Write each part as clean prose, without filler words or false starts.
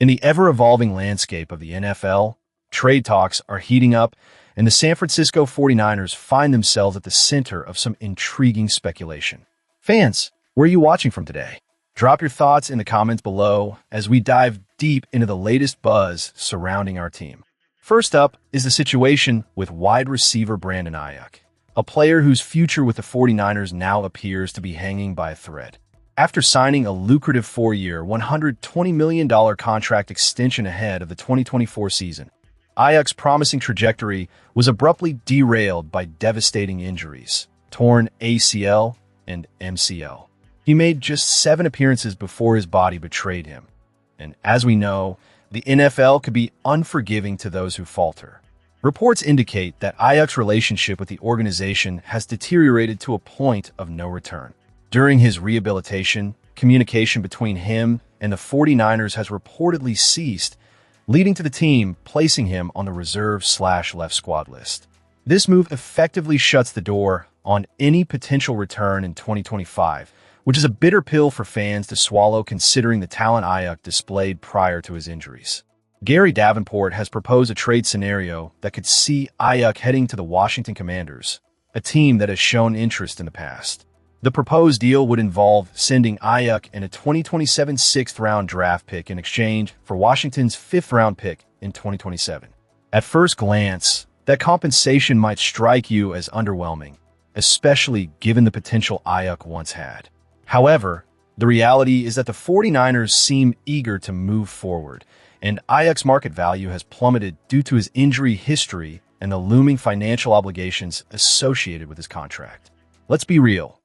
In the ever-evolving landscape of the NFL, trade talks are heating up, and the San Francisco 49ers find themselves at the center of some intriguing speculation. Fans, where are you watching from today? Drop your thoughts in the comments below as we dive deep into the latest buzz surrounding our team. First up is the situation with wide receiver Brandon Aiyuk, a player whose future with the 49ers now appears to be hanging by a thread. After signing a lucrative 4-year, $120 million contract extension ahead of the 2024 season, Aiyuk's promising trajectory was abruptly derailed by devastating injuries, torn ACL and MCL. He made just 7 appearances before his body betrayed him. And as we know, the NFL could be unforgiving to those who falter. Reports indicate that Aiyuk's relationship with the organization has deteriorated to a point of no return. During his rehabilitation, communication between him and the 49ers has reportedly ceased, leading to the team placing him on the reserve/left squad list. This move effectively shuts the door on any potential return in 2025, which is a bitter pill for fans to swallow considering the talent Aiyuk displayed prior to his injuries. Gary Davenport has proposed a trade scenario that could see Aiyuk heading to the Washington Commanders, a team that has shown interest in the past. The proposed deal would involve sending Aiyuk and a 2027 6th-round draft pick in exchange for Washington's 5th-round pick in 2027. At first glance, that compensation might strike you as underwhelming, especially given the potential Aiyuk once had. However, the reality is that the 49ers seem eager to move forward, and Aiyuk's market value has plummeted due to his injury history and the looming financial obligations associated with his contract. Let's be real.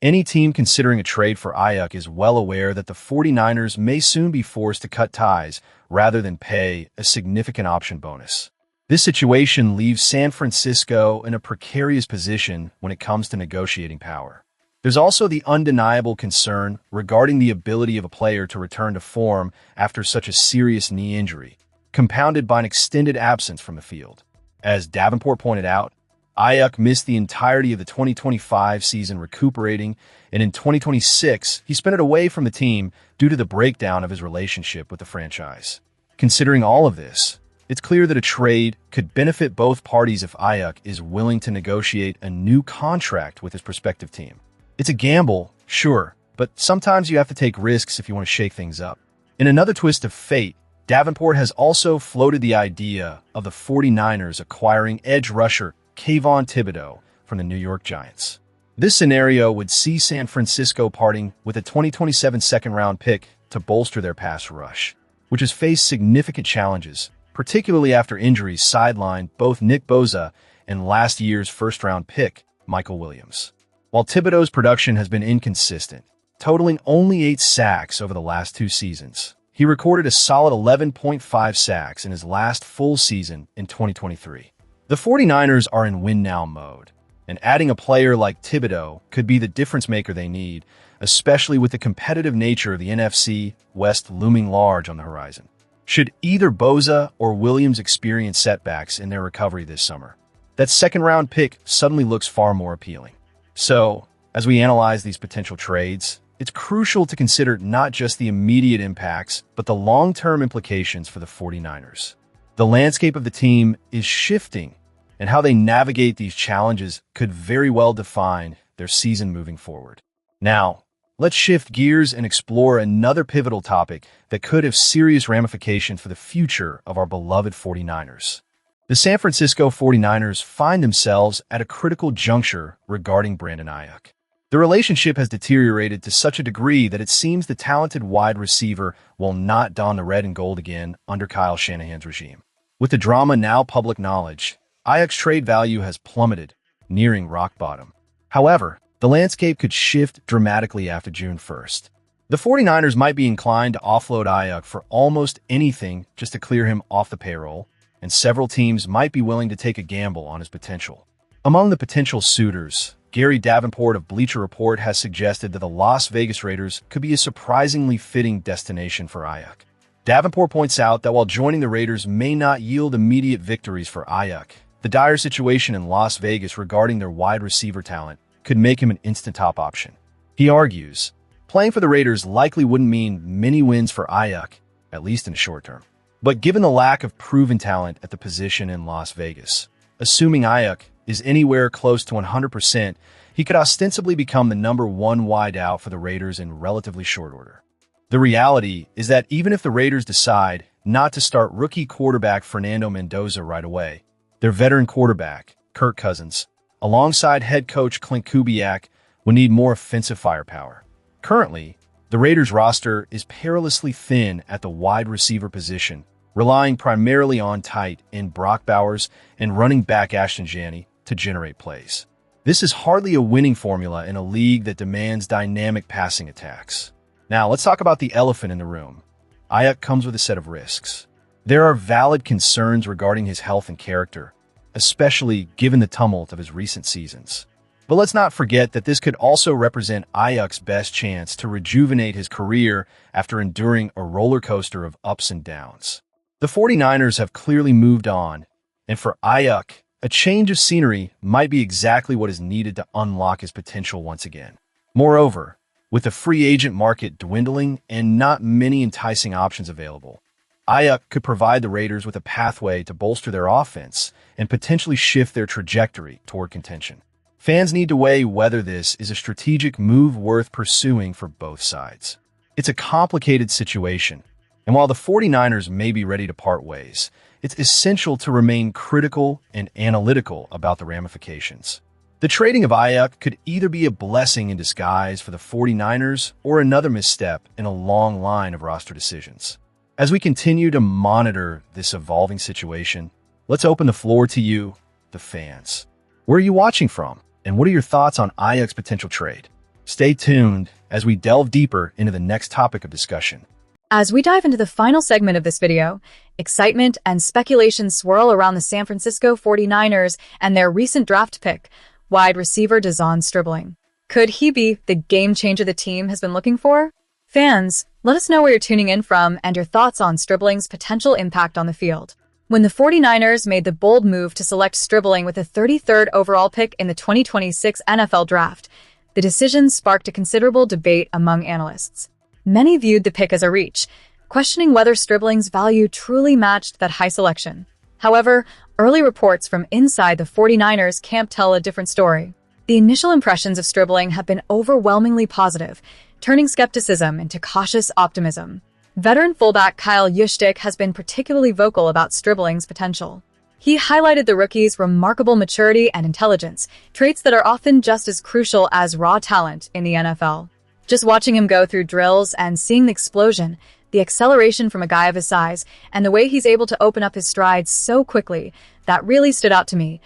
Any team considering a trade for Aiyuk is well aware that the 49ers may soon be forced to cut ties rather than pay a significant option bonus. This situation leaves San Francisco in a precarious position when it comes to negotiating power. There's also the undeniable concern regarding the ability of a player to return to form after such a serious knee injury, compounded by an extended absence from the field. As Davenport pointed out, Aiyuk missed the entirety of the 2025 season recuperating, and in 2026, he spent it away from the team due to the breakdown of his relationship with the franchise. Considering all of this, it's clear that a trade could benefit both parties if Aiyuk is willing to negotiate a new contract with his prospective team. It's a gamble, sure, but sometimes you have to take risks if you want to shake things up. In another twist of fate, Davenport has also floated the idea of the 49ers acquiring edge rusher Kayvon Thibodeaux from the New York Giants. This scenario would see San Francisco parting with a 2027 2nd-round pick to bolster their pass rush, which has faced significant challenges, particularly after injuries sidelined both Nick Bosa and last year's 1st-round pick, Michael Williams. While Thibodeaux's production has been inconsistent, totaling only 8 sacks over the last 2 seasons, he recorded a solid 11.5 sacks in his last full season in 2023. The 49ers are in win-now mode, and adding a player like Thibodeaux could be the difference maker they need, especially with the competitive nature of the NFC West looming large on the horizon. Should either Bosa or Williams experience setbacks in their recovery this summer, that 2nd-round pick suddenly looks far more appealing. So, as we analyze these potential trades, it's crucial to consider not just the immediate impacts, but the long-term implications for the 49ers. The landscape of the team is shifting, and how they navigate these challenges could very well define their season moving forward. Now, let's shift gears and explore another pivotal topic that could have serious ramifications for the future of our beloved 49ers. The San Francisco 49ers find themselves at a critical juncture regarding Brandon Aiyuk. The relationship has deteriorated to such a degree that it seems the talented wide receiver will not don the red and gold again under Kyle Shanahan's regime. With the drama now public knowledge, Aiyuk's trade value has plummeted, nearing rock bottom. However, the landscape could shift dramatically after June 1st. The 49ers might be inclined to offload Aiyuk for almost anything just to clear him off the payroll, and several teams might be willing to take a gamble on his potential. Among the potential suitors, Gary Davenport of Bleacher Report has suggested that the Las Vegas Raiders could be a surprisingly fitting destination for Aiyuk. Davenport points out that while joining the Raiders may not yield immediate victories for Aiyuk, the dire situation in Las Vegas regarding their wide receiver talent could make him an instant top option. He argues, playing for the Raiders likely wouldn't mean many wins for Aiyuk, at least in the short term. But given the lack of proven talent at the position in Las Vegas, assuming Aiyuk is anywhere close to 100%, he could ostensibly become the number one wideout for the Raiders in relatively short order. The reality is that even if the Raiders decide not to start rookie quarterback Fernando Mendoza right away, their veteran quarterback, Kirk Cousins, alongside head coach Clint Kubiak, will need more offensive firepower. Currently, the Raiders roster is perilously thin at the wide receiver position, relying primarily on tight end Brock Bowers and running back Ashton Janney to generate plays. This is hardly a winning formula in a league that demands dynamic passing attacks. Now, let's talk about the elephant in the room. Aiyuk comes with a set of risks. There are valid concerns regarding his health and character, especially given the tumult of his recent seasons. But let's not forget that this could also represent Aiyuk's best chance to rejuvenate his career after enduring a roller coaster of ups and downs. The 49ers have clearly moved on, and for Aiyuk, a change of scenery might be exactly what is needed to unlock his potential once again. Moreover, with the free agent market dwindling and not many enticing options available, Aiyuk could provide the Raiders with a pathway to bolster their offense and potentially shift their trajectory toward contention. Fans need to weigh whether this is a strategic move worth pursuing for both sides. It's a complicated situation, and while the 49ers may be ready to part ways, it's essential to remain critical and analytical about the ramifications. The trading of Aiyuk could either be a blessing in disguise for the 49ers or another misstep in a long line of roster decisions. As we continue to monitor this evolving situation, let's open the floor to you, the fans. Where are you watching from, and what are your thoughts on Aiyuk's potential trade? Stay tuned as we delve deeper into the next topic of discussion. As we dive into the final segment of this video, excitement and speculation swirl around the San Francisco 49ers and their recent draft pick, wide receiver Zhaun Stribling. Could he be the game changer the team has been looking for? Fans, let us know where you're tuning in from and your thoughts on Stribling's potential impact on the field. When the 49ers made the bold move to select Stribling with the 33rd overall pick in the 2026 NFL Draft, the decision sparked a considerable debate among analysts. Many viewed the pick as a reach, questioning whether Stribling's value truly matched that high selection. However, early reports from inside the 49ers camp tell a different story. The initial impressions of Stribling have been overwhelmingly positive, turning skepticism into cautious optimism. Veteran fullback Kyle Juszczyk has been particularly vocal about Stribling's potential. He highlighted the rookie's remarkable maturity and intelligence, traits that are often just as crucial as raw talent in the NFL. Just watching him go through drills and seeing the explosion, the acceleration from a guy of his size, and the way he's able to open up his strides so quickly, that really stood out to me,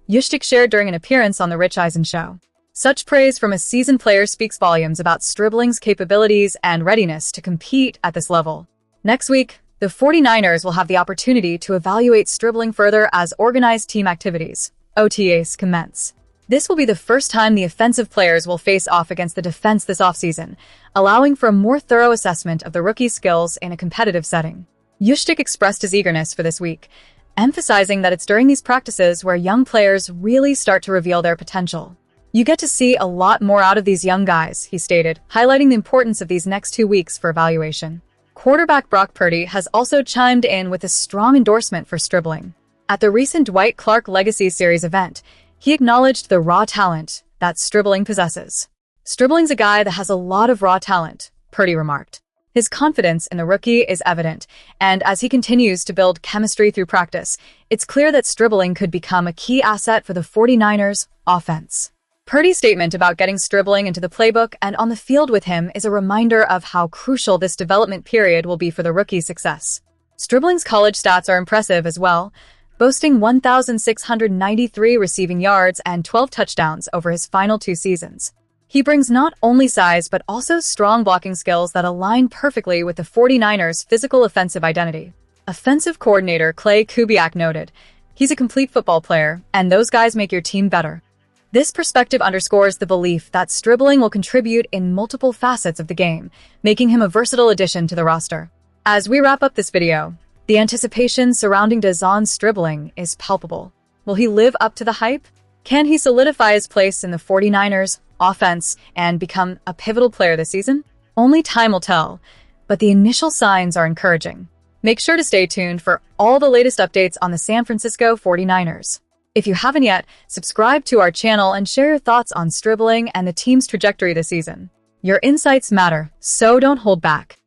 Juszczyk shared during an appearance on The Rich Eisen Show. Such praise from a seasoned player speaks volumes about Stribling's capabilities and readiness to compete at this level. Next week, the 49ers will have the opportunity to evaluate Stribling further as organized team activities, OTAs, commence. This will be the first time the offensive players will face off against the defense this offseason, allowing for a more thorough assessment of the rookie's skills in a competitive setting. Juszczyk expressed his eagerness for this week, emphasizing that it's during these practices where young players really start to reveal their potential. You get to see a lot more out of these young guys, he stated, highlighting the importance of these next 2 weeks for evaluation. Quarterback Brock Purdy has also chimed in with a strong endorsement for Stribling. At the recent Dwight Clark Legacy Series event, he acknowledged the raw talent that Stribling possesses. Stribling's a guy that has a lot of raw talent, Purdy remarked. His confidence in the rookie is evident, and as he continues to build chemistry through practice, it's clear that Stribling could become a key asset for the 49ers' offense. Purdy's statement about getting Stribling into the playbook and on the field with him is a reminder of how crucial this development period will be for the rookie's success. Stribling's college stats are impressive as well, boasting 1,693 receiving yards and 12 touchdowns over his final 2 seasons. He brings not only size but also strong blocking skills that align perfectly with the 49ers' physical offensive identity. Offensive coordinator Clay Kubiak noted, "He's a complete football player, and those guys make your team better." This perspective underscores the belief that Stribling will contribute in multiple facets of the game, making him a versatile addition to the roster. As we wrap up this video, the anticipation surrounding Zhaun Stribling is palpable. Will he live up to the hype? Can he solidify his place in the 49ers' offense and become a pivotal player this season? Only time will tell. but the initial signs are encouraging. Make sure to stay tuned for all the latest updates on the San Francisco 49ers. If you haven't yet, subscribe to our channel and share your thoughts on Stribling and the team's trajectory this season. Your insights matter, so don't hold back.